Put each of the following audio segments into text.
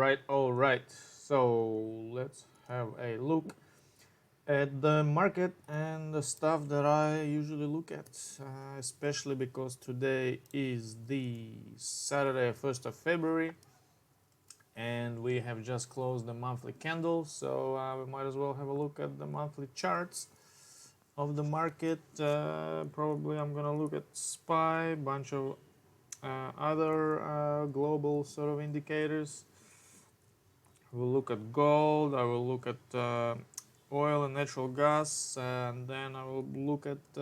All right. So let's have a look at the market and the stuff that I usually look at, especially because today is the Saturday, 1st of February, and we have just closed the monthly candle. So we might as well have a look at the monthly charts of the market. Probably I'm gonna look at SPY, bunch of other global sort of indicators. I will look at gold. I will look at oil and natural gas, and then I will look at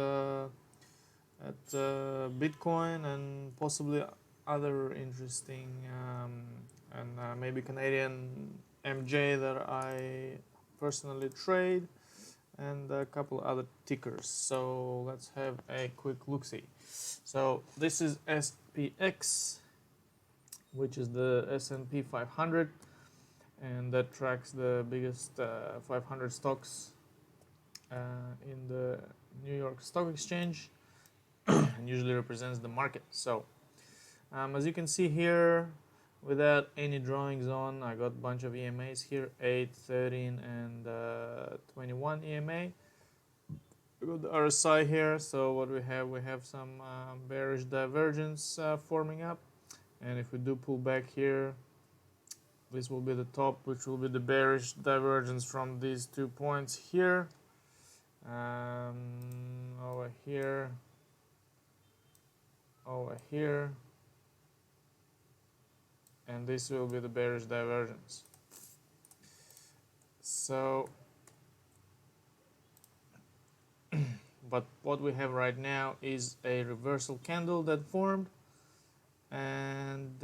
Bitcoin and possibly other interesting and maybe Canadian MJ that I personally trade, and a couple other tickers. So let's have a quick look see. So this is SPX, which is the S&P 500, and that tracks the biggest 500 stocks in the New York Stock Exchange and usually represents the market. So as you can see here, without any drawings on, I got a bunch of EMAs here, 8, 13, and 21 EMA. We got the RSI here. So what we have some bearish divergence forming up, and if we do pull back here, this will be the top, which will be the bearish divergence from these 2 points here, over here, over here, and this will be the bearish divergence. So but what we have right now is a reversal candle that formed, and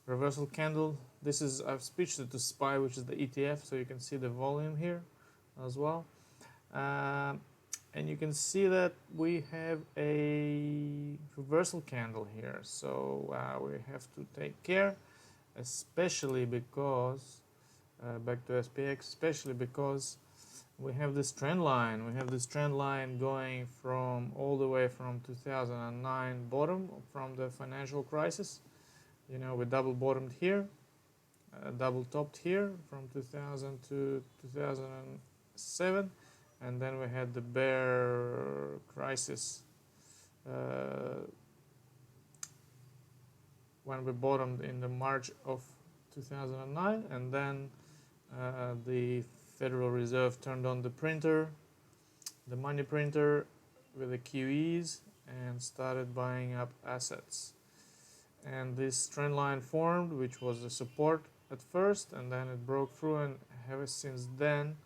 reversal candle. This is, I've switched it to SPY, which is the ETF, so you can see the volume here as well. And you can see that we have a reversal candle here, so we have to take care, especially because back to SPX, especially because we have this trend line. We have this trend line going from all the way from 2009 bottom from the financial crisis. You know, we double bottomed here, double topped here from 2000 to 2007, and then we had the bear crisis when we bottomed in the March of 2009, and then the Federal Reserve turned on the printer, the money printer with the QEs, and started buying up assets. And this trend line formed, which was a support at first, and then it broke through, and ever since then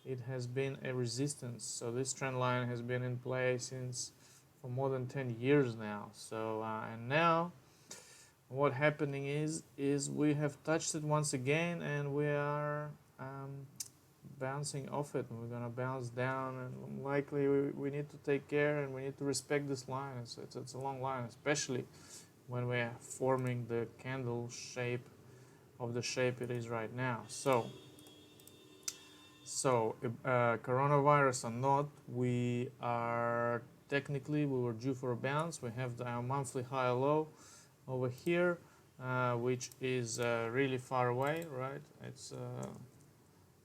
it has been a resistance. So this trend line has been in play since for more than 10 years now. So and now what happening is we have touched it once again, and we are bouncing off it, and we're gonna bounce down, and likely we need to take care, and we need to respect this line. It's a long line, especially when we're forming the candle shape of the shape it is right now. So coronavirus or not, we are technically, we were due for a bounce. We have our monthly high low over here, which is really far away, right? It's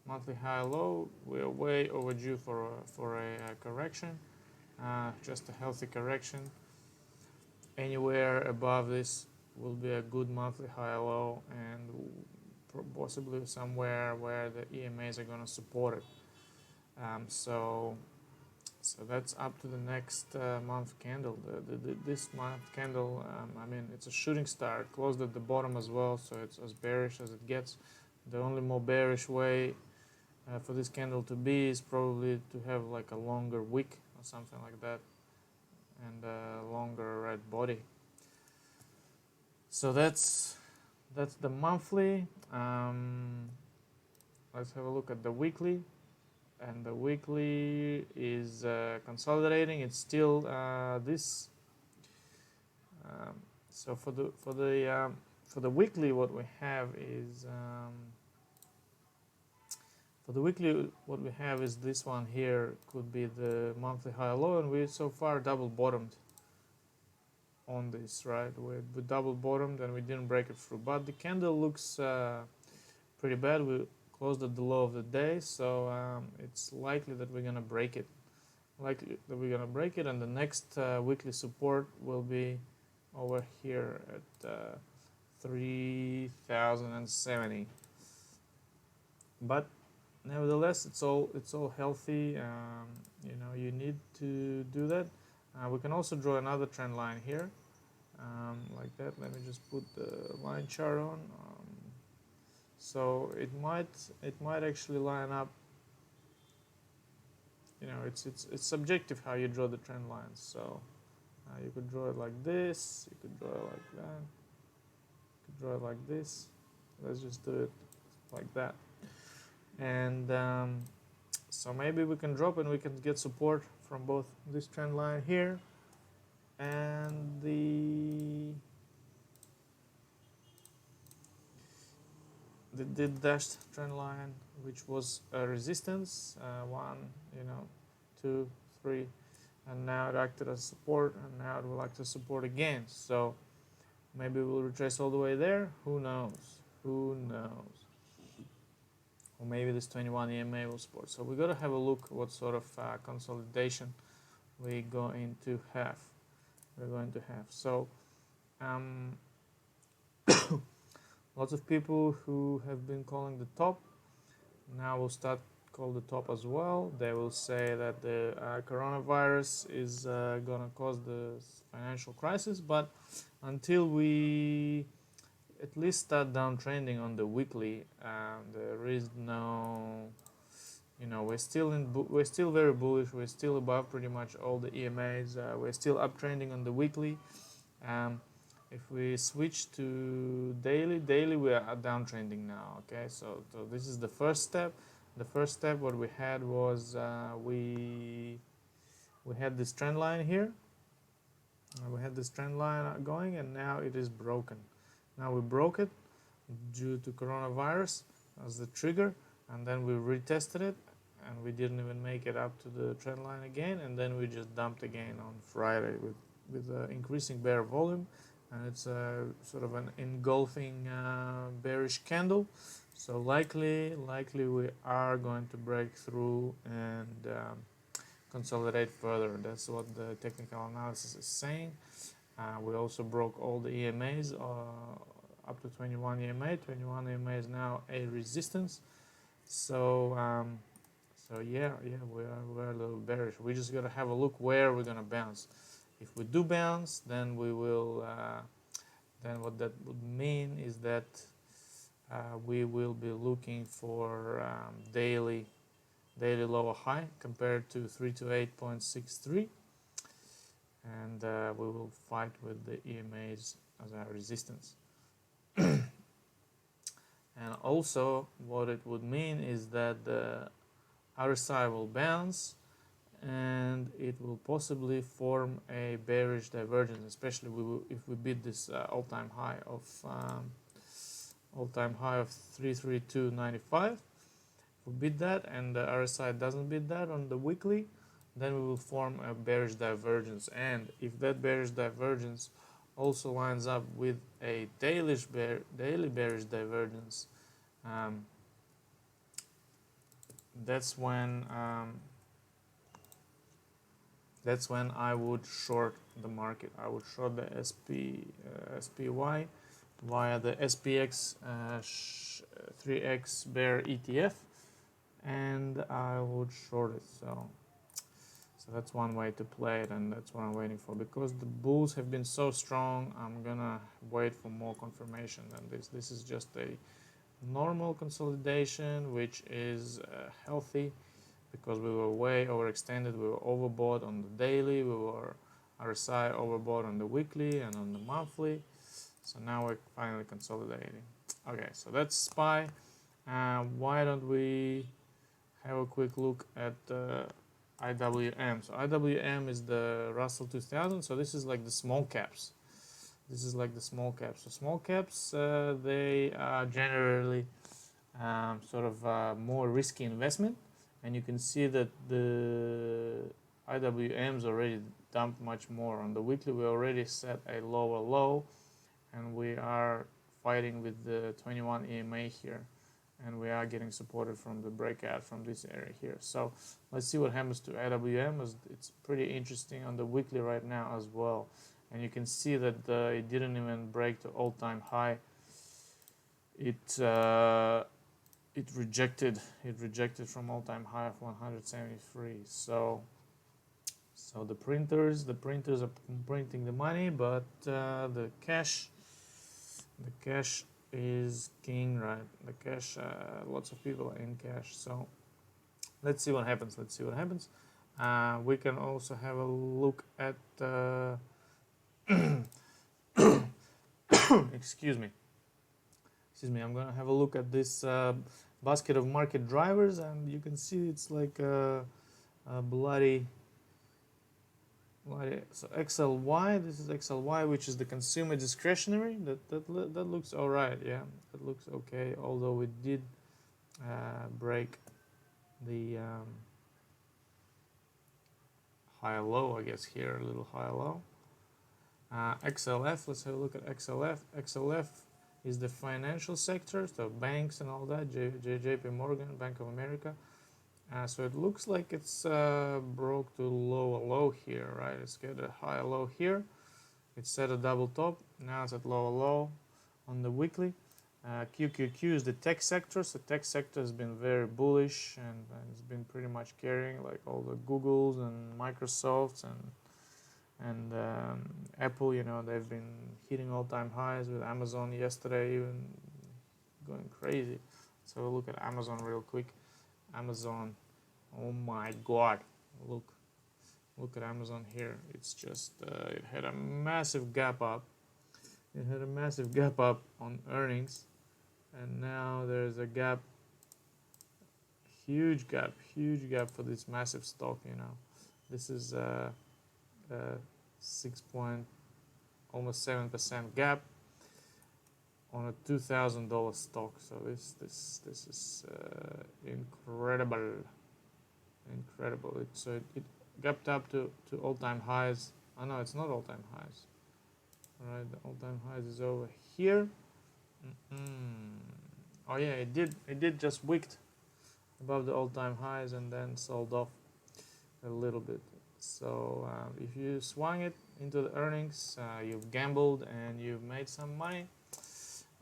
monthly high low. We're way overdue for a correction, just a healthy correction. Anywhere above this will be a good monthly high low, and possibly somewhere where the EMAs are going to support it. So that's up to the next month candle. This month candle, I mean, it's a shooting star. It closed at the bottom as well, so it's as bearish as it gets. The only more bearish way for this candle to be is probably to have like a longer wick or something like that, and a longer red body. So that's the monthly. Let's have a look at the weekly, and the weekly is consolidating. It's still this. So for the weekly, what we have is for the weekly, what we have is this one here. Could be the monthly high low, and we so far double bottomed. on this, right? We double bottomed and we didn't break it through, but the candle looks pretty bad. We closed at the low of the day, so it's likely that we're gonna break it. And the next weekly support will be over here at 3070. But nevertheless, it's all healthy. You need to do that. We can also draw another trend line here, like that. Let me just put the line chart on. So it might actually line up. It's subjective how you draw the trend lines. So you could draw it like this. You could draw it like that. You could draw it like this. Let's just do it like that. And so maybe we can drop and we can get support from both this trend line here and the dashed trend line, which was a resistance, 1, 2, 3, and now it acted as support, and now it will act as support again. So maybe we'll retrace all the way there. Who knows? Or maybe this 21 EMA will support. So we got to have a look what sort of consolidation we're going to have. So lots of people who have been calling the top now will start call the top as well. They will say that the coronavirus is gonna cause the financial crisis, but until we at least start downtrending on the weekly, there is no, we're still very bullish. We're still above pretty much all the EMAs. We're still uptrending on the weekly. If we switch to daily we are downtrending now. Okay, so this is the first step. The first step what we had was we had this trend line here. We had this trend line going, and now it is broken. Now we broke it due to coronavirus as the trigger, and then we retested it, and we didn't even make it up to the trend line again, and then we just dumped again on Friday with increasing bear volume, and it's sort of an engulfing bearish candle. So likely we are going to break through and consolidate further. That's what the technical analysis is saying. We also broke all the EMAs up to 21 EMA. 21 EMA is now a resistance. So yeah, we're a little bearish. We just gotta have a look where we're gonna bounce. If we do bounce, then we will. Then what that would mean is that we will be looking for daily lower high compared to 328.63, and we will fight with the EMAs as our resistance. And also what it would mean is that the RSI will bounce and it will possibly form a bearish divergence, especially if we beat this all-time high of 332.95. If we beat that and the RSI doesn't beat that on the weekly, then we will form a bearish divergence. And if that bearish divergence also lines up with a daily bearish divergence, that's when I would short the market. I would short the SPY via the SPX 3X bear ETF, and I would short it. So that's one way to play it, and that's what I'm waiting for. Because the bulls have been so strong, I'm gonna wait for more confirmation. And this is just a normal consolidation, which is healthy, because we were way overextended. We were overbought on the daily. We were RSI overbought on the weekly and on the monthly. So now we're finally consolidating. Okay, so that's SPY. Why don't we have a quick look at IWM? So IWM is the Russell 2000. So this is like the small caps. So small caps, they are generally sort of more risky investment. And you can see that IWM's already dumped much more. On the weekly, we already set a lower low, and we are fighting with the 21 EMA here, and we are getting supported from the breakout from this area here. So let's see what happens to IWM. It's pretty interesting on the weekly right now as well, and you can see that it didn't even break the all-time high. It rejected from all-time high of 173. So the printers are printing the money, but the cash is king, right? The cash, lots of people are in cash. So let's see what happens. We can also have a look at excuse me. I'm gonna have a look at this basket of market drivers, and you can see it's like a bloody. So XLY, this is XLY, which is the consumer discretionary. That looks all right. Yeah, that looks okay. Although it did break the high low, I guess here a little high low. XLF. Let's have a look at XLF. XLF is the financial sector, so banks and all that. JP Morgan, Bank of America. So it looks like it's broke to lower low here, right? It's got a higher low here. It's set a double top. Now it's at lower low on the weekly. QQQ is the tech sector. So tech sector has been very bullish, and it's been pretty much carrying like all the Googles and Microsofts and Apple. You know, they've been hitting all-time highs with Amazon yesterday, even going crazy. So we'll look at Amazon real quick. Amazon, oh my god, look at Amazon here. It's just it had a massive gap up. On earnings, and now there's a gap, huge gap for this massive stock. You know, this is almost 7% gap on a $2,000 stock. So this is incredible. It gapped up to all-time highs. Oh no, it's not all-time highs. All right, the all-time highs is over here. Oh yeah, it did just wicked above the all-time highs and then sold off a little bit. So if you swung it into the earnings, you've gambled and you've made some money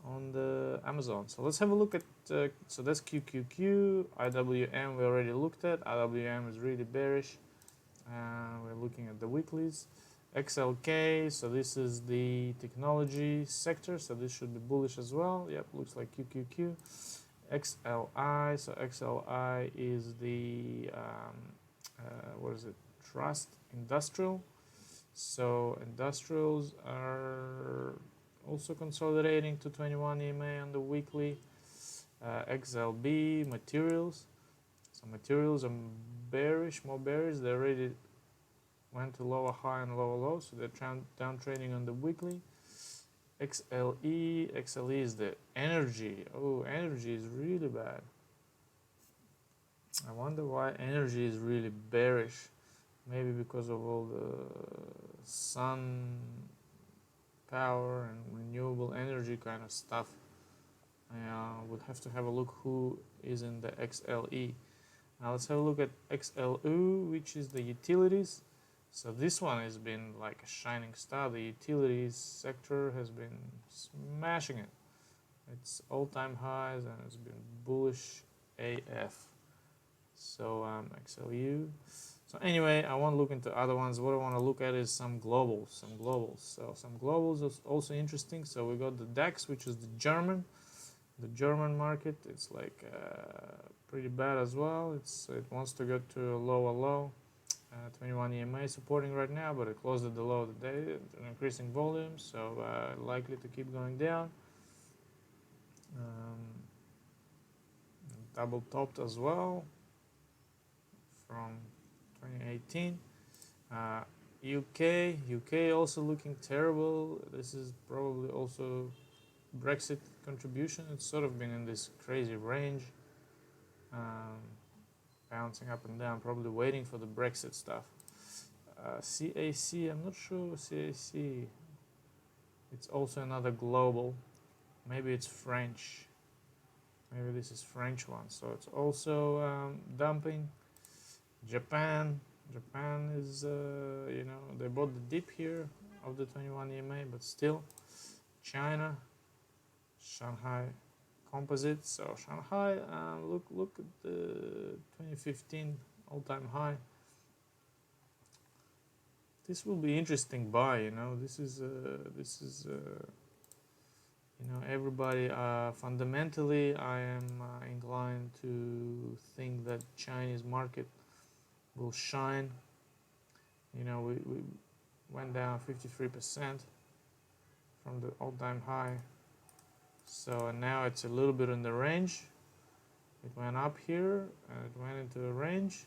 on the Amazon. So let's have a look at so that's QQQ. IWM we already looked at. IWM is really bearish. We're looking at the weeklies. XLK, so this is the technology sector, so this should be bullish as well. Yep, looks like QQQ. XLI, so XLI is the what is it? Trust Industrial. So industrials are also consolidating to 21 EMA on the weekly. XLB materials. So materials are bearish, more bearish. They already went to lower high and lower low, so they're down trading on the weekly. XLE is the energy. Oh, energy is really bad. I wonder why energy is really bearish. Maybe because of all the sun power and renewable energy kind of stuff. We'll have to have a look who is in the XLE. Now let's have a look at XLU, which is the utilities. So this one has been like a shining star. The utilities sector has been smashing it. It's all-time highs and it's been bullish AF. So XLU. So anyway, I want to look into other ones. What I want to look at is some globals. So some globals is also interesting. So we got the DAX, which is the German market. It's like pretty bad as well. It wants to go to a lower low. 21 EMA supporting right now, but it closed at the low of the day, increasing volume, so likely to keep going down. Double topped as well from 2018. UK also looking terrible. This is probably also Brexit contribution. It's sort of been in this crazy range, bouncing up and down, probably waiting for the Brexit stuff. CAC, I'm not sure. CAC, it's also another global. Maybe it's French. Maybe this is French one. So it's also dumping. Japan. Japan is, they bought the dip here of the 21 EMA, but still. China. Shanghai Composite. So Shanghai, look at the 2015 all-time high. This will be interesting buy. This is everybody. Fundamentally, I am inclined to think that Chinese market will shine. We went down 53% from the all-time high. So now it's a little bit in the range. It went up here and it went into a range,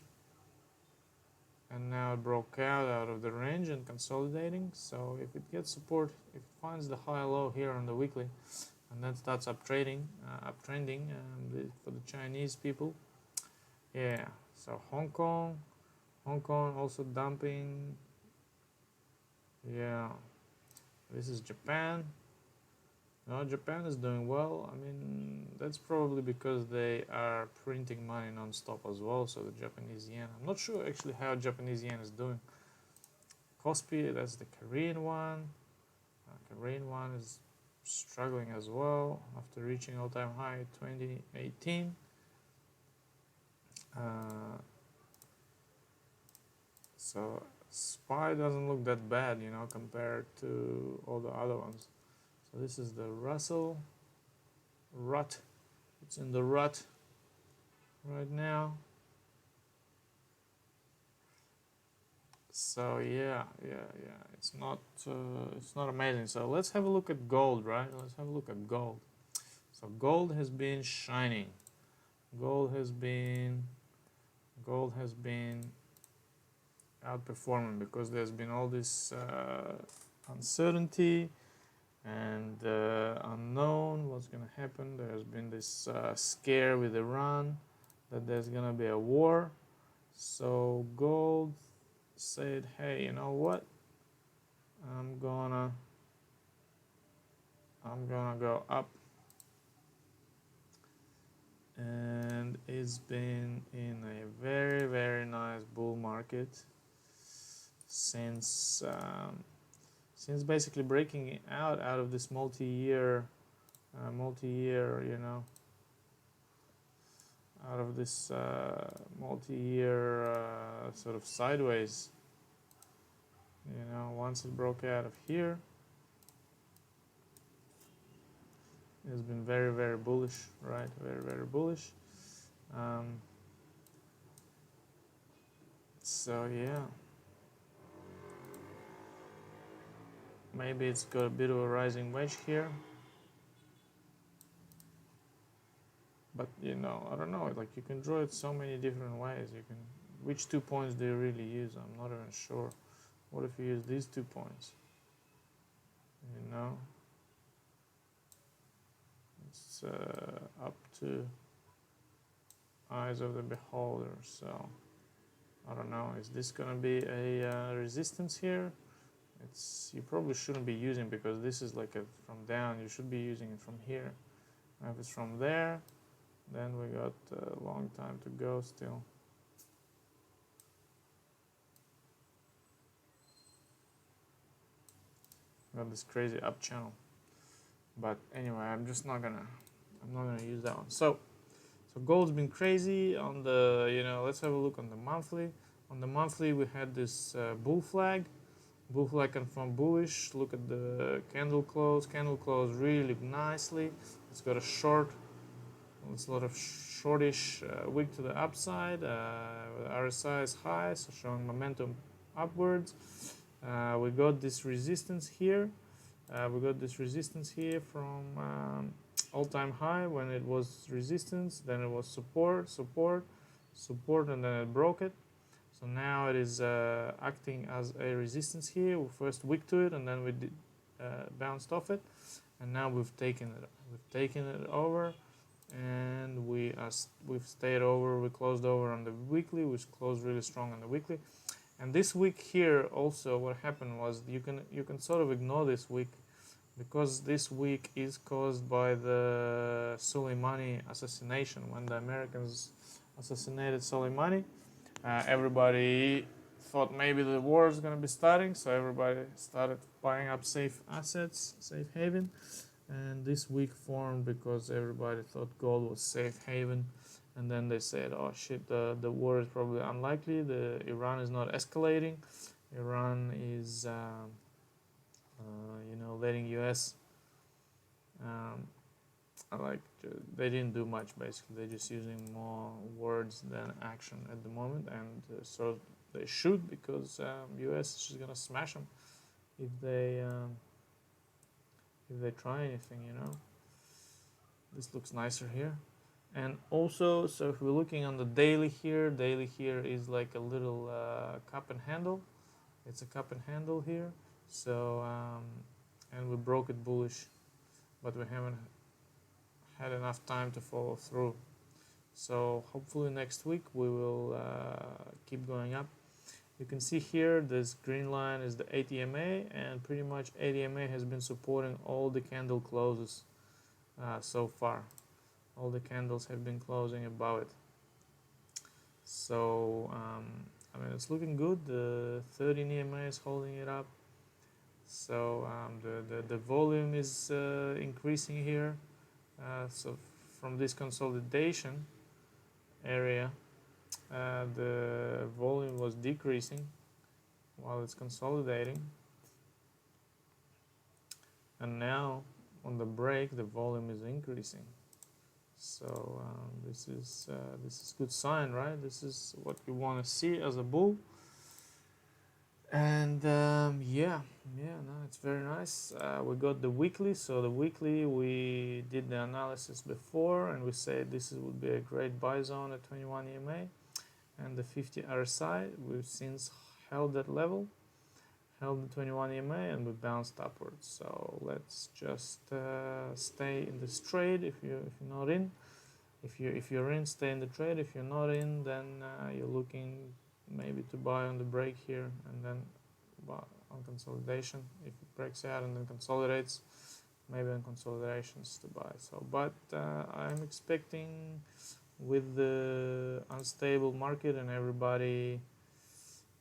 and now it broke out of the range and consolidating. So if it gets support, if it finds the high low here on the weekly, and then starts uptrending for the Chinese people. Yeah. So Hong Kong also dumping. Yeah. This is Japan. No, Japan is doing well. I mean, that's probably because they are printing money non-stop as well. So the Japanese yen. I'm not sure actually how Japanese yen is doing. Kospi, that's the Korean one. Korean one is struggling as well after reaching all-time high 2018. So SPY doesn't look that bad, compared to all the other ones. So this is the Russell rut. It's in the rut right now. So yeah, it's not amazing. So let's have a look at gold, right? Let's have a look at gold. So gold has been shining. Gold has been outperforming because there's been all this uncertainty and unknown what's gonna happen. There's been this scare with Iran that there's gonna be a war. So gold said, hey, you know what? I'm gonna go up, and it's been in a very, very nice bull market since basically breaking out of this multi-year, out of this multi-year sort of sideways. Once it broke out of here, it's been very, very bullish, right? Very, very bullish. So yeah, maybe it's got a bit of a rising wedge here, but I don't know. Like, you can draw it so many different ways. Which 2 points do you really use? I'm not even sure. What if you use these 2 points? It's up to eyes of the beholder. So I don't know. Is this gonna be a resistance here? You probably shouldn't be using, because this is like from down. You should be using it from here. And if it's from there, then we got a long time to go still. Got this crazy up channel, but anyway, I'm not gonna use that one. So gold's been crazy on the let's have a look on the monthly. On the monthly, we had this bull flag confirmed bullish. Look at the candle close really nicely. It's got a lot of shortish wick to the upside. RSI is high, so showing momentum upwards. We got this resistance here. From all-time high when it was resistance, then it was support, and then it broke it. So now it is acting as a resistance here. We first wick to it, and then we bounced off it, and now we've taken it over, and we've stayed over. We closed over on the weekly, which closed really strong on the weekly. And this week here also, what happened was you can sort of ignore this week, because this week is caused by the Soleimani assassination. When the Americans assassinated Soleimani, everybody thought maybe the war is going to be starting, so everybody started buying up safe assets, safe haven. And this week formed because everybody thought gold was safe haven, and then they said, "Oh shit, the war is probably unlikely. The Iran is not escalating. Iran is, letting U.S. Um, like they didn't do much basically. They're just using more words than action at the moment, and so they should, because U.S. is just gonna smash them if they try anything. This looks nicer here. And also, so if we're looking on the daily here is like a little cup and handle. It's a cup and handle here. So and we broke it bullish, but we haven't had enough time to follow through. So hopefully next week we will keep going up. You can see here this green line is the ATMA, and pretty much ATMA has been supporting all the candle closes so far. All the candles have been closing above it. So it's looking good. The 30 EMA is holding it up. So the volume is increasing here. So from this consolidation area, the volume was decreasing while it's consolidating, and now on the break the volume is increasing. So this is good sign, right? This is what you want to see as a bull. And no, it's very nice. We got the weekly. So the weekly, we did the analysis before, and we said this would be a great buy zone at 21 EMA, and the 50 RSI. We've since held that level, held the 21 EMA, and we bounced upwards. So let's just stay in this trade. If you're not in, if you're in, stay in the trade. If you're not in, then you're looking maybe to buy on the break here, and then on consolidation. If it breaks out and then consolidates, maybe on consolidations to buy. So, but I'm expecting, with the unstable market and everybody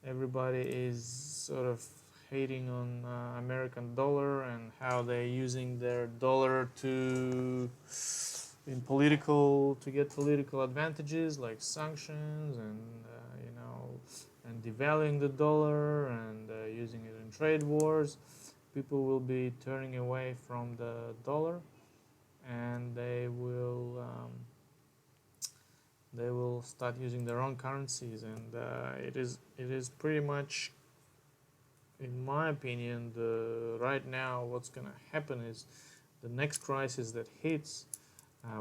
is sort of hating on American dollar and how they're using their dollar to get political advantages like sanctions and and devaluing the dollar and using it in trade wars. People will be turning away from the dollar, and they will start using their own currencies. And it is pretty much, in my opinion, right now what's going to happen is the next crisis that hits,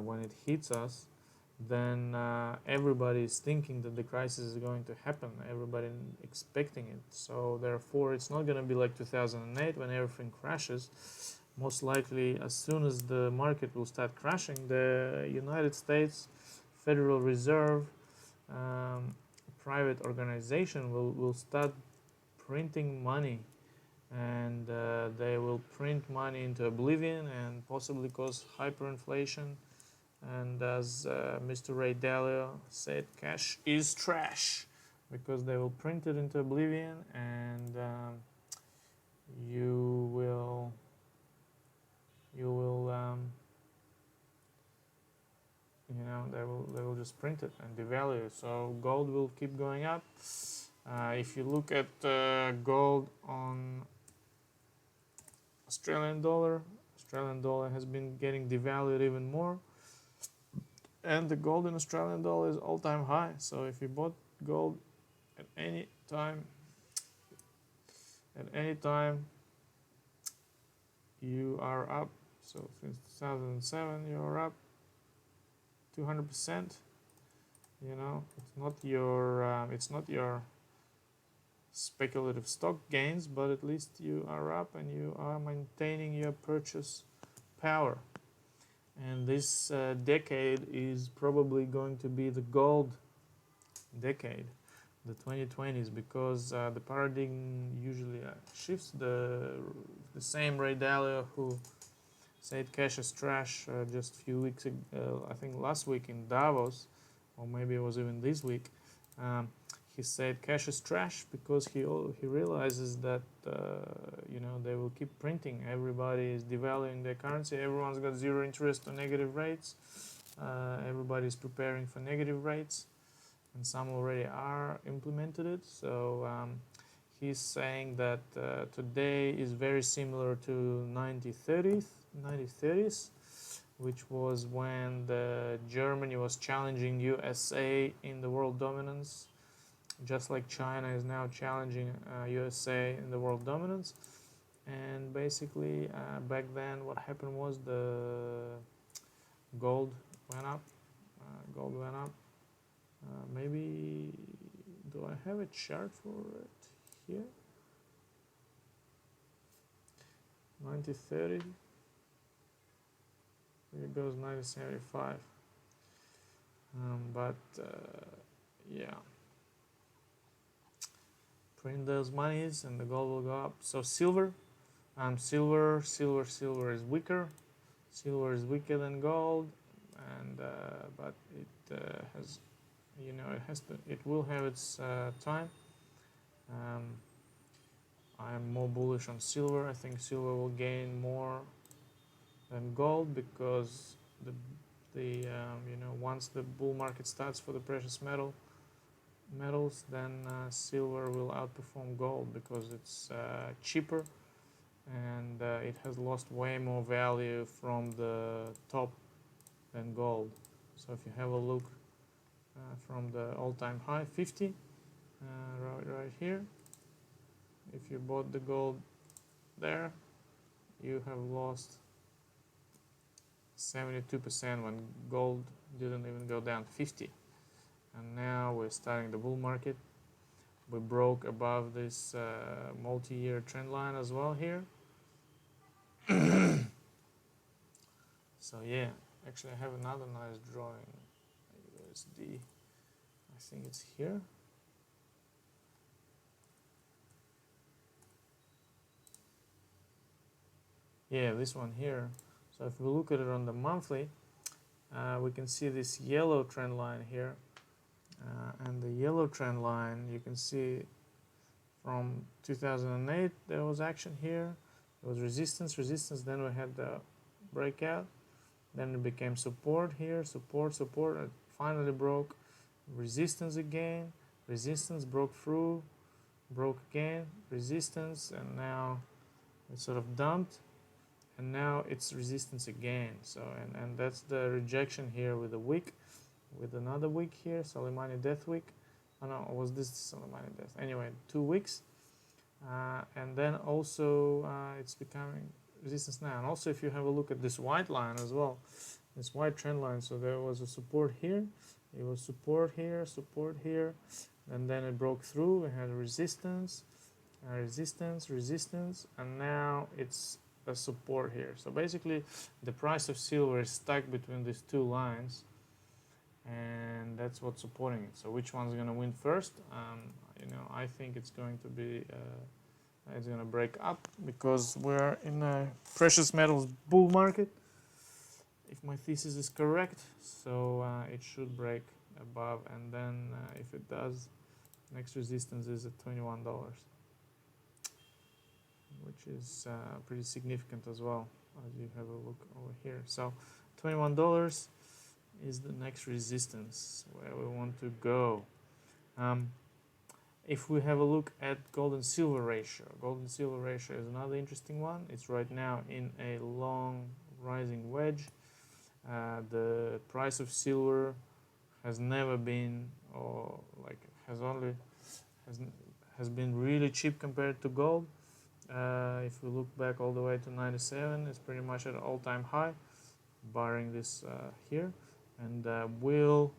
when it hits us, then everybody is thinking that the crisis is going to happen. Everybody expecting it. So therefore, it's not going to be like 2008 when everything crashes. Most likely, as soon as the market will start crashing, the United States Federal Reserve private organization will start printing money, and they will print money into oblivion and possibly cause hyperinflation. And as Mr. Ray Dalio said, cash is trash, because they will print it into oblivion, and you will they will just print it and devalue it. So gold will keep going up. If you look at gold on Australian dollar has been getting devalued even more. And the gold in Australian dollar is all-time high. So if you bought gold at any time, you are up. So since 2007, you are up 200%. It's not your speculative stock gains, but at least you are up and you are maintaining your purchase power. And this decade is probably going to be the gold decade, the 2020s, because the paradigm usually shifts. The same Ray Dalio who said cash is trash just a few weeks ago, I think last week in Davos, or maybe it was even this week. Um, he said cash is trash because he realizes that they will keep printing. Everybody is devaluing their currency. Everyone's got zero interest or negative rates. Everybody's preparing for negative rates, and some already are implemented it. So he's saying that today is very similar to 1930s, which was when Germany was challenging USA in the world dominance, just like China is now challenging USA in the world dominance. And basically, back then, what happened was the gold went up. Gold went up. Maybe do I have a chart for it here? 1930. Here goes 1975. But yeah, print those monies and the gold will go up. So silver is weaker. Silver is weaker than gold, and but it has, it will have its time. I am more bullish on silver. I think silver will gain more than gold because once the bull market starts for the precious metals, then silver will outperform gold because it's cheaper, and it has lost way more value from the top than gold. So if you have a look from the all-time high 50 right here, if you bought the gold there, you have lost 72% when gold didn't even go down 50. And now we're starting the bull market. We broke above this multi-year trend line as well here. So yeah, actually I have another nice drawing. USD, I think it's here. Yeah, this one here. So if we look at it on the monthly, we can see this yellow trend line here. And the yellow trend line, you can see from 2008, there was action here. There was resistance, then we had the breakout. Then it became support here, support. It finally broke resistance again. Resistance broke through, broke again, resistance, and now it sort of dumped. And now it's resistance again. So and that's the rejection here with a wick, with another wick here, Soleimani death wick. Oh no, was this Soleimani death? Anyway, 2 weeks. And then also it's becoming resistance now. And also if you have a look at this white line as well, this white trend line, so there was a support here, it was support here, and then it broke through. We had a resistance, resistance, and now it's a support here. So basically the price of silver is stuck between these two lines, and that's what's supporting it. So which one's going to win first? I think it's going to be it's going to break up because we're in a precious metals bull market, if my thesis is correct. So it should break above, and then if it does, next resistance is at $21, which is pretty significant as well, as you have a look over here. So $21 is the next resistance where we want to go. If we have a look at gold and silver ratio is another interesting one. It's right now in a long rising wedge. The price of silver has never been, or like has been really cheap compared to gold. If we look back all the way to 97, it's pretty much at an all-time high, barring this here. And will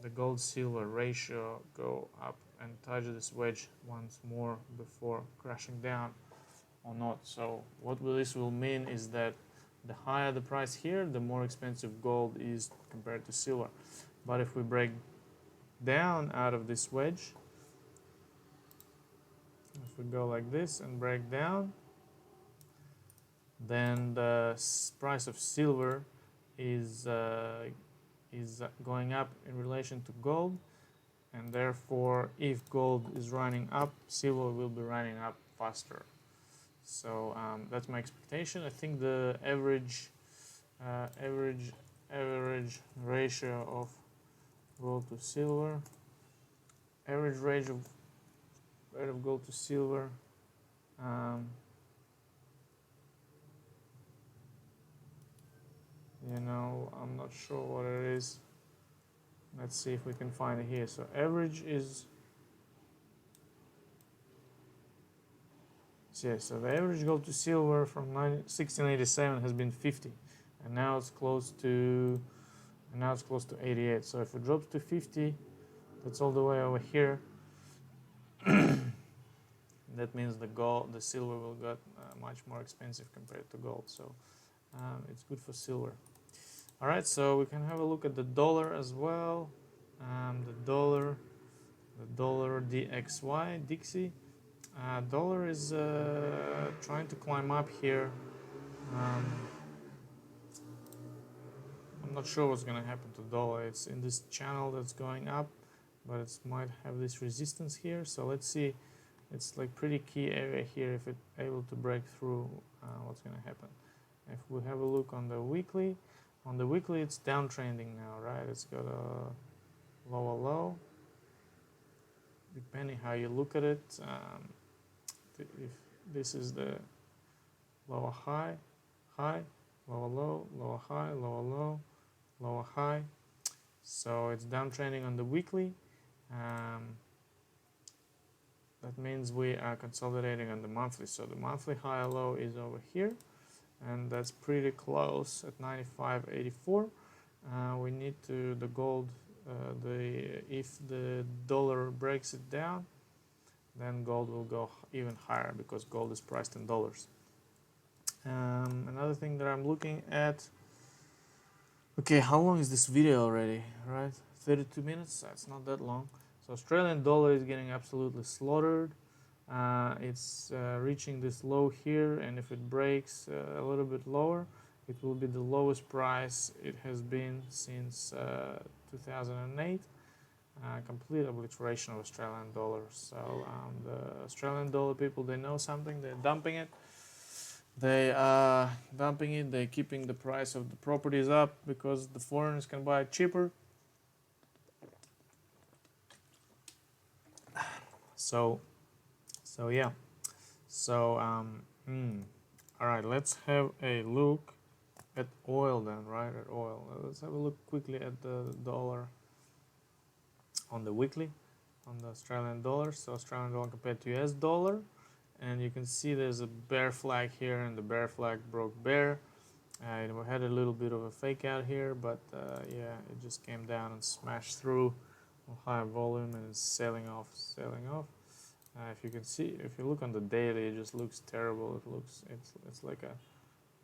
the gold-silver ratio go up and touch this wedge once more before crashing down or not? So what this will mean is that the higher the price here, the more expensive gold is compared to silver. But if we break down out of this wedge, If we go like this and break down, then the price of silver is going up in relation to gold, and therefore if gold is running up, silver will be running up faster. So that's my expectation. I think the average ratio of gold to silver, average rate of gold to silver, you know, I'm not sure what it is. Let's see if we can find it here. So average is, so the average gold to silver from 1687 has been 50, and now it's close to 88. So if it drops to 50, that's all the way over here. That means the silver will get much more expensive compared to gold. So it's good for silver. All right, so we can have a look at the dollar as well. The dollar DXY, Dixie. Dollar is trying to climb up here. I'm not sure what's going to happen to dollar. It's in this channel that's going up, but it might have this resistance here. So let's see. It's like pretty key area here. If it's able to break through, what's going to happen? If we have a look on the weekly, it's downtrending now, right? It's got a lower low. Depending how you look at it, if this is the lower high, lower low, lower high, lower low, lower high. So it's downtrending on the weekly. That means we are consolidating on the monthly. So the monthly high low is over here, and that's pretty close at 95.84. We need to the gold. If the dollar breaks it down, then gold will go even higher because gold is priced in dollars. Another thing that I'm looking at. Okay, how long is this video already? Right, 32 minutes. That's not that long. So Australian dollar is getting absolutely slaughtered. It's reaching this low here, and if it breaks a little bit lower, it will be the lowest price it has been since 2008. Complete obliteration of Australian dollars. So the Australian dollar people, they know something. They're dumping it. They are dumping it. They're keeping the price of the properties up because the foreigners can buy it cheaper. So yeah. So all right. Let's have a look at oil then. Right, at oil. Let's have a look quickly at the dollar on the weekly, on the Australian dollar. So Australian dollar compared to US dollar, and you can see there's a bear flag here, and the bear flag broke bear. It had a little bit of a fake out here, but yeah, it just came down and smashed through high volume and it's selling off. If you can see, if you look on the daily, it just looks terrible. It's like a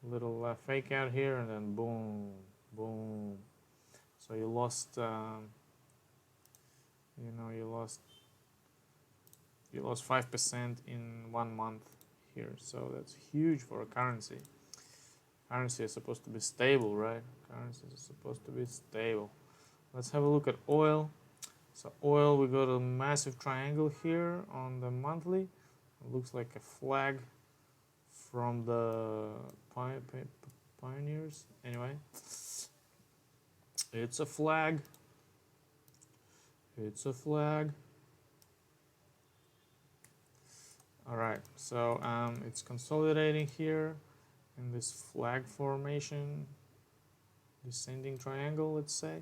little fake out here, and then boom, boom. So you lost. You lost 5% in 1 month here. So that's huge for a currency. Currency is supposed to be stable, right? Currency is supposed to be stable. Let's have a look at oil. So oil, we got a massive triangle here on the monthly. It looks like a flag from the pioneers. Anyway, it's a flag. It's a flag. All right, so it's consolidating here in this flag formation, descending triangle, let's say.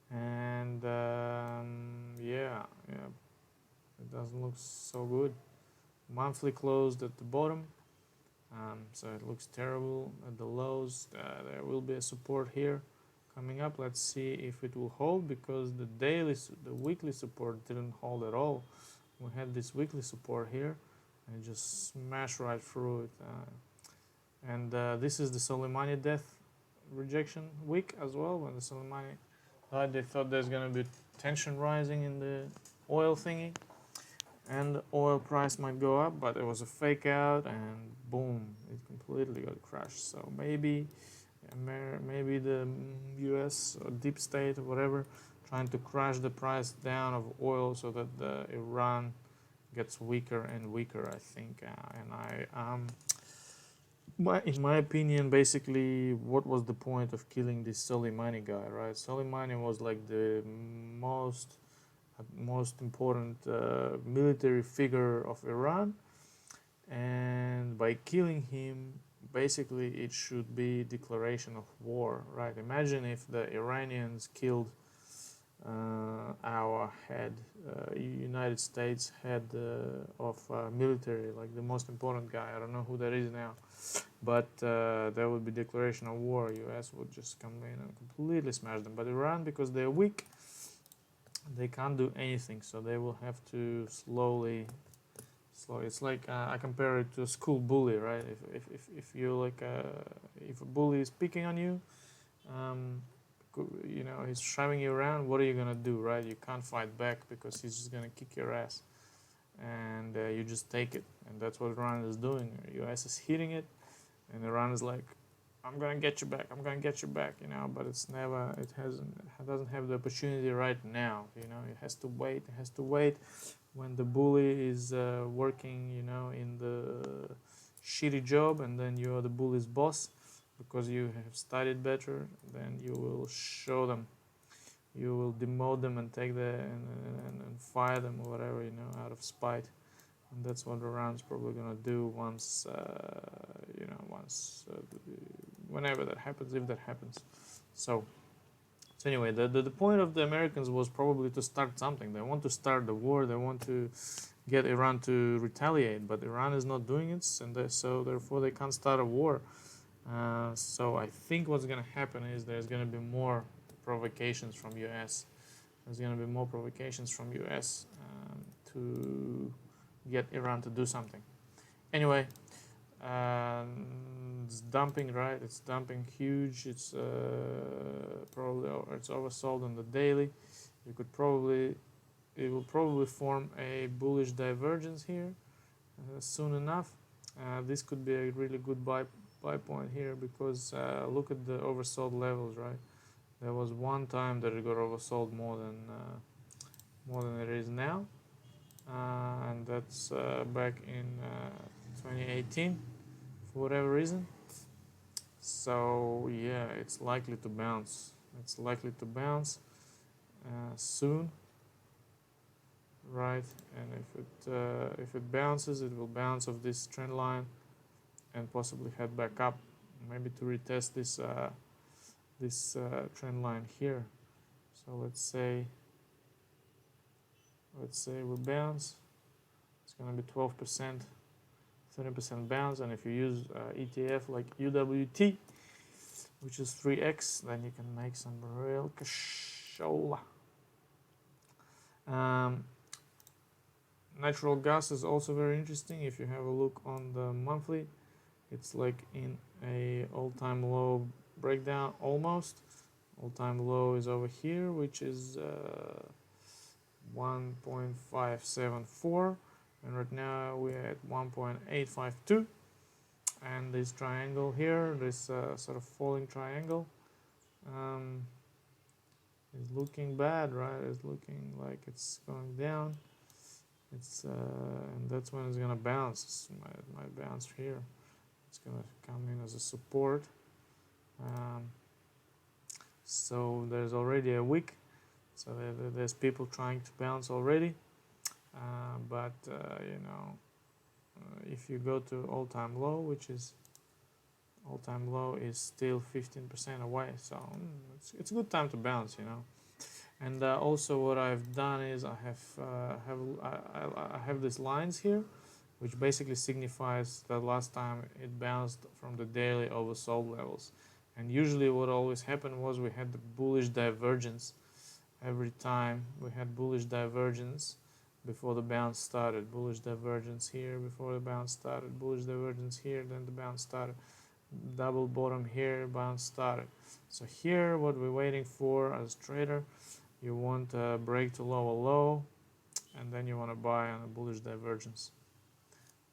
And yeah, it doesn't look so good. Monthly closed at the bottom, so it looks terrible at the lows. There will be a support here coming up. Let's see if it will hold, because the weekly support didn't hold at all. We had this weekly support here, and it just smashed right through it. And this is the Soleimani death rejection week as well. When the Soleimani died, they thought there's going to be tension rising in the oil thingy, and oil price might go up, but it was a fake out, and boom, it completely got crushed. So maybe the U.S. or deep state or whatever trying to crash the price down of oil so that the Iran gets weaker and weaker, I think. In my opinion, basically, what was the point of killing this Soleimani guy, right? Soleimani was like the most important military figure of Iran, and by killing him, basically, it should be declaration of war, right? Imagine if the Iranians killed our head, United States head of military, like the most important guy. I don't know who that is now, but there would be declaration of war. U.S. would just come in and completely smash them. But Iran, because they're weak, they can't do anything. So they will have to slowly. It's like I compare it to a school bully, right? If you like if a bully is picking on you, um, he's shoving you around. What are you gonna do, right? You can't fight back because he's just gonna kick your ass, and you just take it. And that's what Iran is doing. U.S. is hitting it, and Iran is like, I'm gonna get you back. I'm gonna get you back. But it doesn't have the opportunity right now. It has to wait. It has to wait when the bully is working, in the shitty job, and then you are the bully's boss because you have studied better. Then you will show them. You will demote them and take and fire them or whatever, out of spite. And that's what Iran's probably gonna do once, whenever that happens, if that happens. So anyway, the point of the Americans was probably to start something. They want to start the war. They want to get Iran to retaliate, but Iran is not doing it, and so therefore they can't start a war. So I think what's going to happen is there's going to be more provocations from U.S. There's going to be more provocations from U.S. To get Iran to do something. Anyway, it's dumping, right? It's dumping huge. It's it's oversold on the daily. It will probably form a bullish divergence here soon enough. This could be a really good buy point here because look at the oversold levels, right? There was one time that it got oversold more than it is now, and that's back in 2018 for whatever reason. So yeah, it's likely to bounce. It's likely to bounce soon, right? And if it bounces, it will bounce off this trend line and possibly head back up, maybe to retest this trend line here. So let's say we bounce. It's gonna be 12%, 30% bounce, and if you use ETF like UWT, which is 3x, then you can make some real cashola. Natural gas is also very interesting. If you have a look on the monthly, it's like in a all-time low breakdown almost. All-time low is over here, which is 1.574, and right now we're at 1.852. And this triangle here, this sort of falling triangle, is looking bad, right? It's looking like it's going down. And that's when it's gonna bounce. It might bounce here. It's gonna come in as a support. So there's already a wick. So there's people trying to bounce already. But if you go to all-time low, which is all-time low is still 15% away, so it's a good time to bounce, And also, what I've done is I have these lines here, which basically signifies the last time it bounced from the daily oversold levels. And usually, what always happened was we had the bullish divergence. Every time we had bullish divergence before the bounce started. Bullish divergence here before the bounce started. Bullish divergence here, then the bounce started. Double bottom here, bounce started. So here, what we're waiting for as a trader, you want a break to lower low, and then you want to buy on a bullish divergence.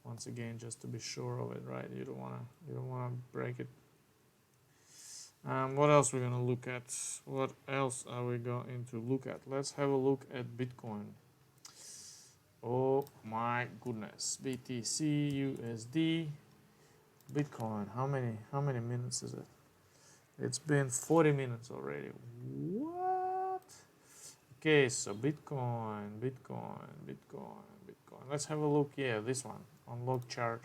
Once again, just to be sure of it, right? You don't wanna break it. What else we're gonna look at? What else are we going to look at? Let's have a look at Bitcoin. Oh my goodness, BTC, USD, Bitcoin. How many minutes is it? It's been 40 minutes already. What? Okay, so Bitcoin. Let's have a look. Yeah, this one on log chart.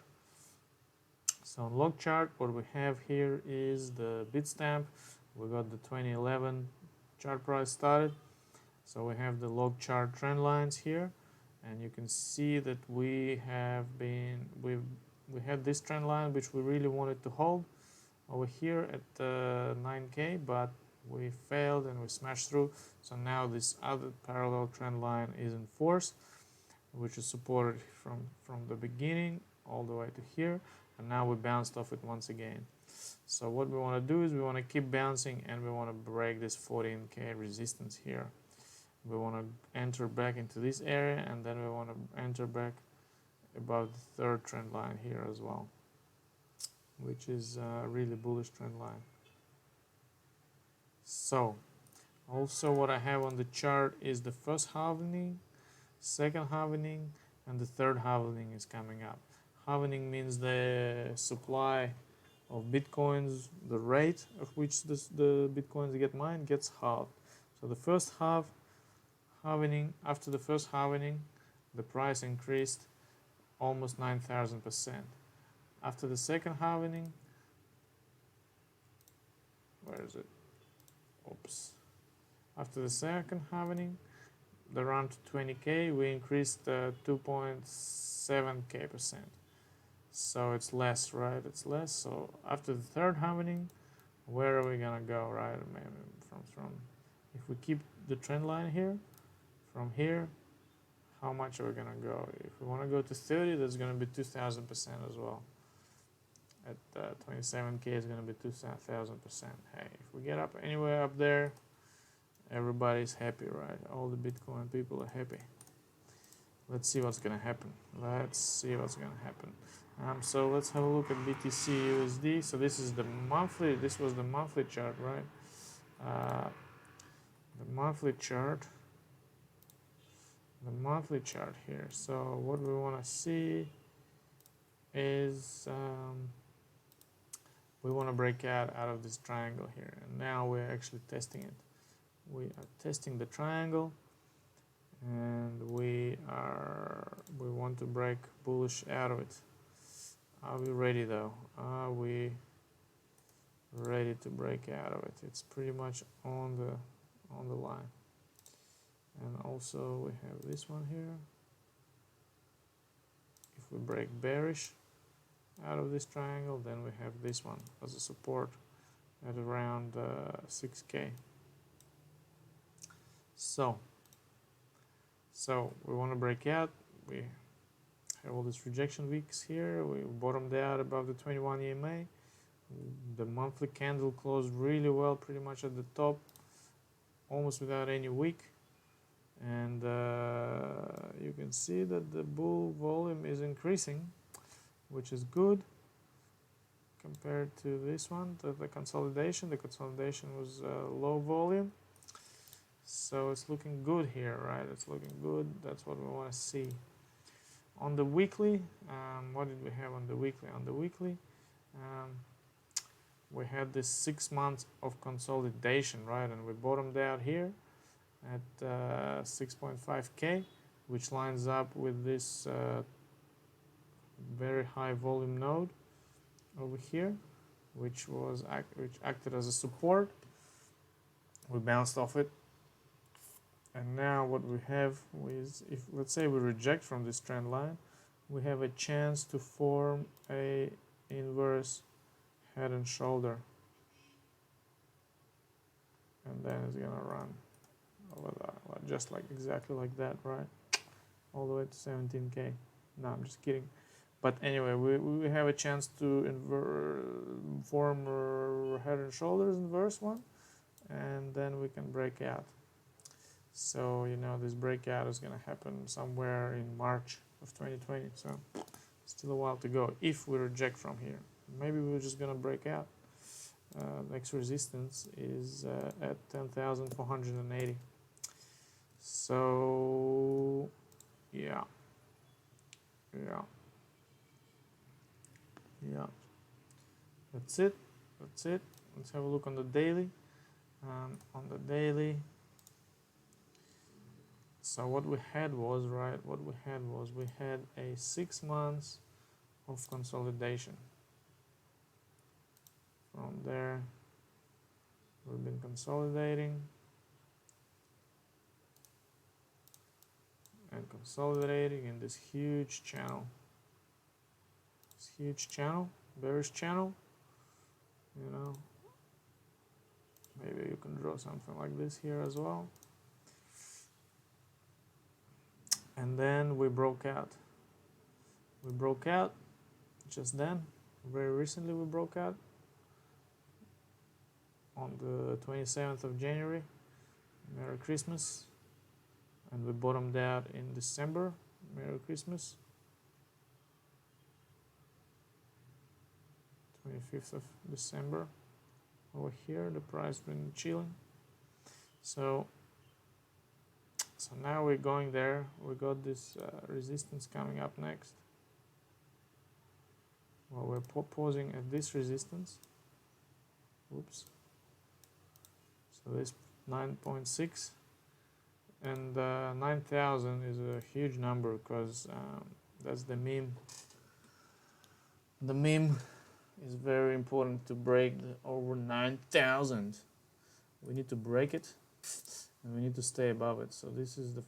So on log chart, what we have here is the Bitstamp. We got the 2011 chart price started. So we have the log chart trend lines here, and you can see that we had this trend line which we really wanted to hold over here at 9K, but we failed and we smashed through. So now this other parallel trend line is in force, which is supported from the beginning all the way to here, and now we bounced off it once again. So what we want to do is we want to keep bouncing, and we want to break this 14K resistance here. We want to enter back into this area, and then we want to enter back above the third trend line here as well, which is a really bullish trend line. So also what I have on the chart is the first halving, second halving, and the third halving is coming up. Halving means the supply of bitcoins, the rate of which the bitcoins get mined gets halved. So the first halving, after the first halving, the price increased almost 9,000%. After the second halving, where is it? Oops. After the second halving, the round to 20K, we increased 2.7K%. So it's less, right? It's less. So after the third halving, where are we gonna go, right? Maybe from if we keep the trend line here, from here, how much are we gonna go? If we want to go to 30, that's gonna be 2,000% as well. At 27K is gonna be 2,000%. Hey, if we get up anywhere up there, everybody's happy, right? All the Bitcoin people are happy. Let's see what's gonna happen. So let's have a look at BTC USD. So this is the monthly. This was the monthly chart, right? The monthly chart here. So what we want to see is we want to break out of this triangle here, and now we're actually testing it. We are testing the triangle, and we want to break bullish out of it. Are we ready though? Are we ready to break out of it? It's pretty much on the line. And also we have this one here. If we break bearish out of this triangle, then we have this one as a support at around 6K. So we want to break out. We have all these rejection weeks here. We bottomed out above the 21 EMA. The monthly candle closed really well, pretty much at the top, almost without any wick. And you can see that the bull volume is increasing, which is good compared to this one, the consolidation. The consolidation was low volume. So it's looking good here, right? It's looking good. That's what we want to see. On the weekly, what did we have on the weekly? On the weekly, we had this 6 months of consolidation, right? And we bottomed out here at 6.5K, which lines up with this very high volume node over here, which acted as a support. We bounced off it. And now what we have is, if let's say we reject from this trend line, we have a chance to form a inverse head and shoulder, and then it's gonna run over that, just like exactly like that, right? All the way to 17K. No, I'm just kidding. But anyway, we have a chance to form a head and shoulders inverse one, and then we can break out. So you know this breakout is gonna happen somewhere in March of 2020. So still a while to go if we reject from here. Maybe we're just gonna break out. Next resistance is at 10,480. So yeah, yeah, yeah. That's it. That's it. Let's have a look on the daily. On the daily. So what we had was we had a 6 months of consolidation. From there, we've been consolidating and consolidating in this huge channel. This huge channel, bearish channel. You know, maybe you can draw something like this here as well. And then we broke out. We broke out just then. Very recently we broke out on the 27th of January. Merry Christmas. And we bottomed out in December. Merry Christmas. 25th of December. Over here the price been chilling. So now we're going there. We got this resistance coming up next. Well, we're pausing at this resistance. Oops. So this 9.6 and 9,000 is a huge number because that's the meme. The meme is very important to break over 9,000. We need to break it, and we need to stay above it. So this is the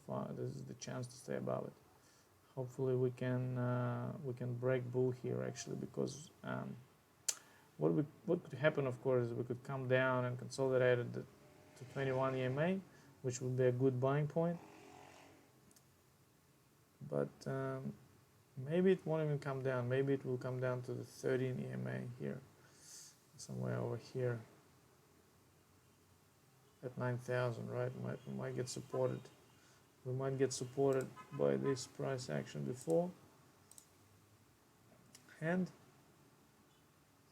chance to stay above it. Hopefully we can break bull here actually, because what could happen, of course, is we could come down and consolidate at the 21 EMA, which would be a good buying point. But maybe it won't even come down. Maybe it will come down to the 13 EMA here, somewhere over here at 9,000, right? We might get supported. We might get supported by this price action before, and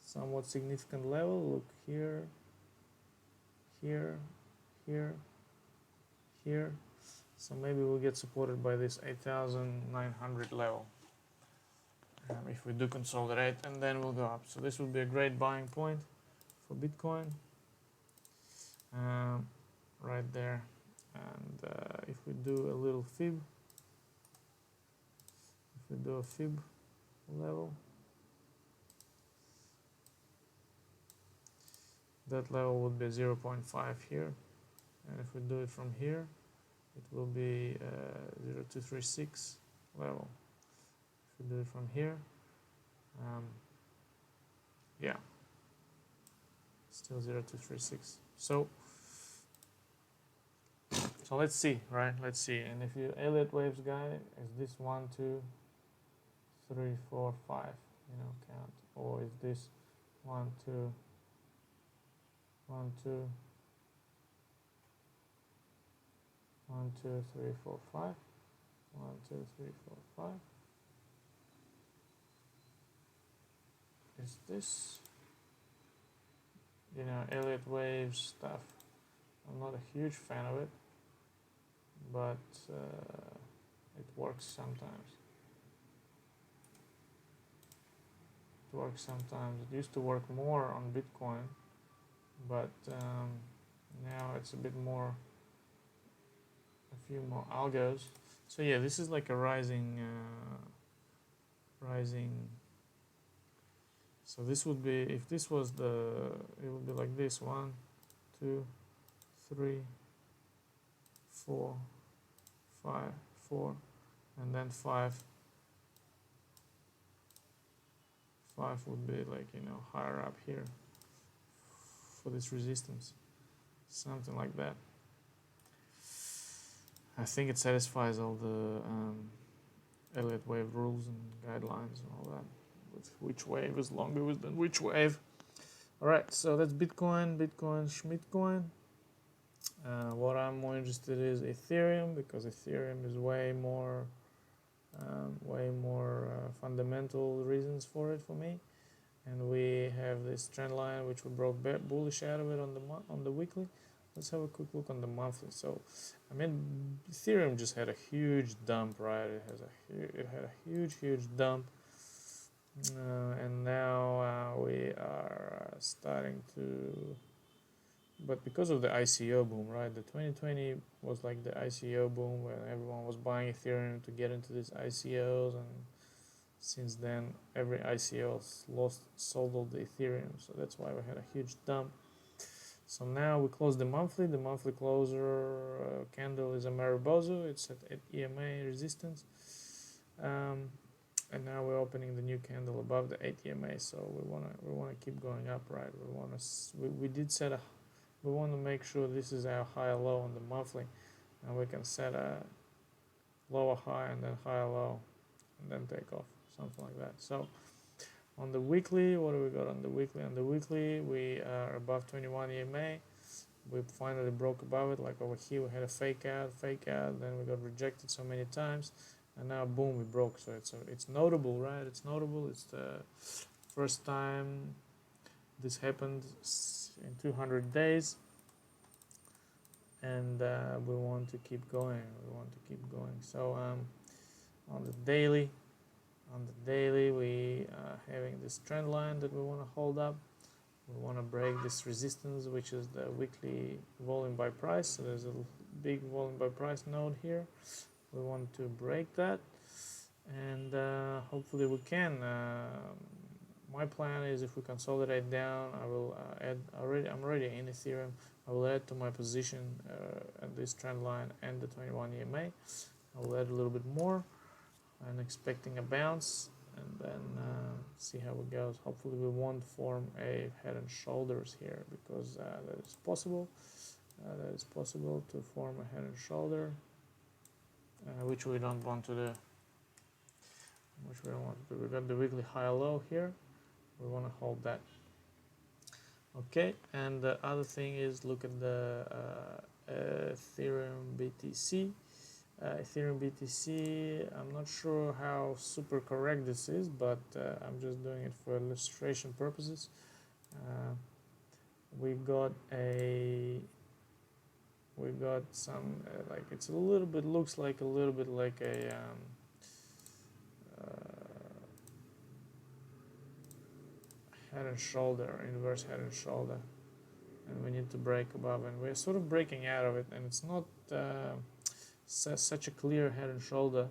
somewhat significant level. Look here, here, here, here. So maybe we'll get supported by this 8,900 level if we do consolidate, and then we'll go up. So this would be a great buying point for Bitcoin, right there. And if we do a little fib, if we do a fib level, that level would be 0.5 here, and if we do it from here, it will be 0.236 level. If we do it from here, yeah, still 0.236. So let's see, right? Let's see. And if you Elliott waves guy, is this 1, 2, 3, 4, 5? You know, count, or is this 1, 2, 1, 2, 1, 2, 3, 4, 5? 1, 2, 3, 4, 5. Is this, you know, Elliott waves stuff? I'm not a huge fan of it, but it works sometimes. It works sometimes. It used to work more on Bitcoin, but now it's a bit more, a few more algos. So yeah, this is like a rising. So this would be, if this was it would be like this: 1, 2, 3, 4, 5, 4, and then 5. 5 would be like, you know, higher up here for this resistance, something like that. I think it satisfies all the Elliott wave rules and guidelines and all that, with which wave is longer than which wave. All right, so that's Bitcoin, Schmidtcoin. What I'm more interested in is Ethereum, because Ethereum is way more fundamental reasons for it for me. And we have this trend line which we broke bullish out of it on the weekly. Let's have a quick look on the monthly. So, I mean, Ethereum just had a huge dump, right? It had a huge dump, and now we are starting to. But because of the ICO boom, right? The 2020 was like the ICO boom when everyone was buying Ethereum to get into these ICOs, and since then every ICO sold all the Ethereum, so that's why we had a huge dump. So now we close the monthly. The monthly closer candle is a Maribozu. It's at EMA resistance, and now we're opening the new candle above the 8 EMA. So we wanna keep going up, right? We did set a. We want to make sure this is our high low on the monthly, and we can set a lower high and then higher low, and then take off, something like that. So on the weekly, what do we got on the weekly? On the weekly, we are above 21 EMA. We finally broke above it. Like over here, we had a fake out, then we got rejected so many times, and now boom, we broke. So it's notable, right? It's notable. It's the first time this happened in 200 days, and we want to keep going. So on the daily, we are having this trend line that we want to hold up. We want to break this resistance, which is the weekly volume by price. So there's a big volume by price node here. We want to break that, and hopefully we can. My plan is, if we consolidate down, I will add. I'm already in Ethereum. I will add to my position at this trend line and the 21 EMA. I will add a little bit more. I'm expecting a bounce, and then see how it goes. Hopefully we won't form a head and shoulders here, because that is possible. That is possible to form a head and shoulder, which we don't want to do. We got the weekly high low here. We want to hold that. Okay, and the other thing is, look at the Ethereum BTC. Ethereum BTC, I'm not sure how super correct this is, but I'm just doing it for illustration purposes. We got some like, it's a little bit, looks like a little bit like a head and shoulder, inverse head and shoulder, and we need to break above, and we're sort of breaking out of it, and it's not such a clear head and shoulder,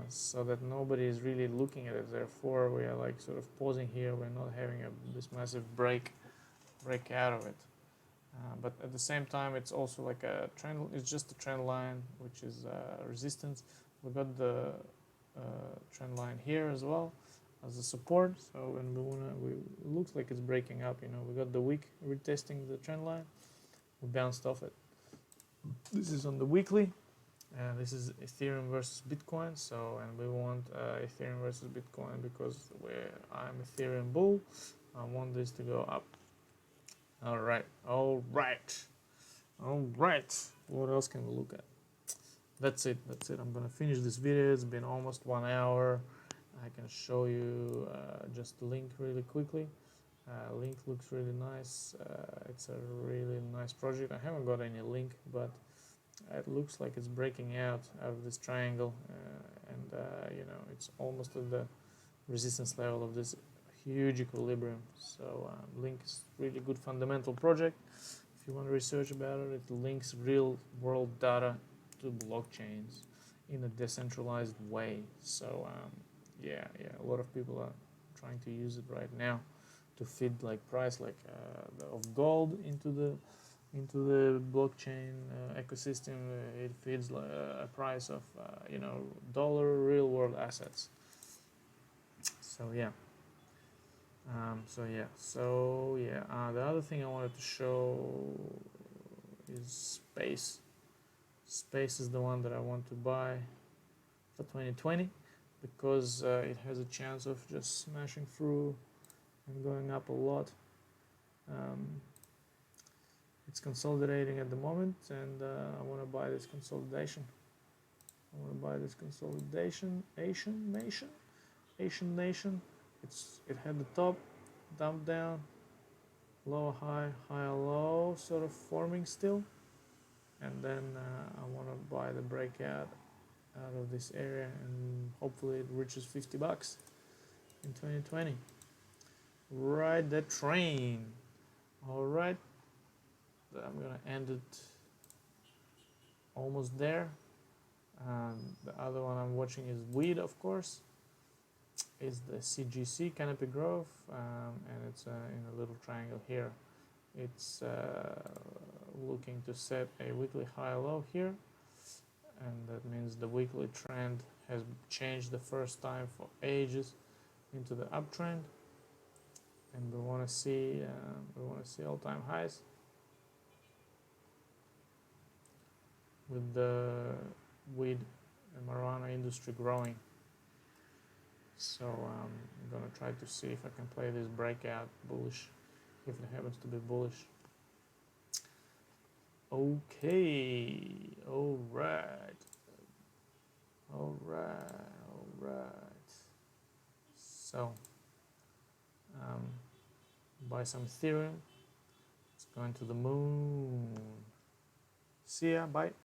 so that nobody is really looking at it. Therefore, we are like sort of pausing here. We're not having this massive break out of it, but at the same time, it's also like a trend. It's just a trend line, which is resistance. We got the trend line here as well as a support. So when it looks like it's breaking up. We got the week retesting the trend line. We bounced off it. This is on the weekly. This is Ethereum versus Bitcoin. So, and we want Ethereum versus Bitcoin because I'm Ethereum bull. I want this to go up. All right. What else can we look at? That's it. I'm gonna finish this video. It's been almost 1 hour. I can show you just the link really quickly. Link looks really nice. It's a really nice project. I haven't got any link, but it looks like it's breaking out of this triangle, and it's almost at the resistance level of this huge equilibrium. So Link is really good fundamental project. If you want to research about it, it links real world data to blockchains in a decentralized way. So a lot of people are trying to use it right now to feed like price of gold into the blockchain ecosystem. It feeds a price of dollar real world assets. The other thing I wanted to show is Space. Space is the one that I want to buy for 2020 because it has a chance of just smashing through and going up a lot. It It's consolidating at the moment, and I want to buy this consolidation. Asian nation. It had the top, dump down, low high, high low, sort of forming still, and then I want to buy the breakout out of this area, and hopefully it reaches 50 bucks in 2020. Ride the train. All right, I'm gonna end it almost there. The other one I'm watching is weed, of course. Is the CGC Canopy Growth, and it's in a little triangle here. It's looking to set a weekly high low here, and that means the weekly trend has changed the first time for ages into the uptrend, and we want to see all-time highs with the weed and marijuana industry growing. So I'm gonna try to see if I can play this breakout bullish, if it happens to be bullish. Okay, all right. So buy some Ethereum. It's going to the moon. See ya, bye.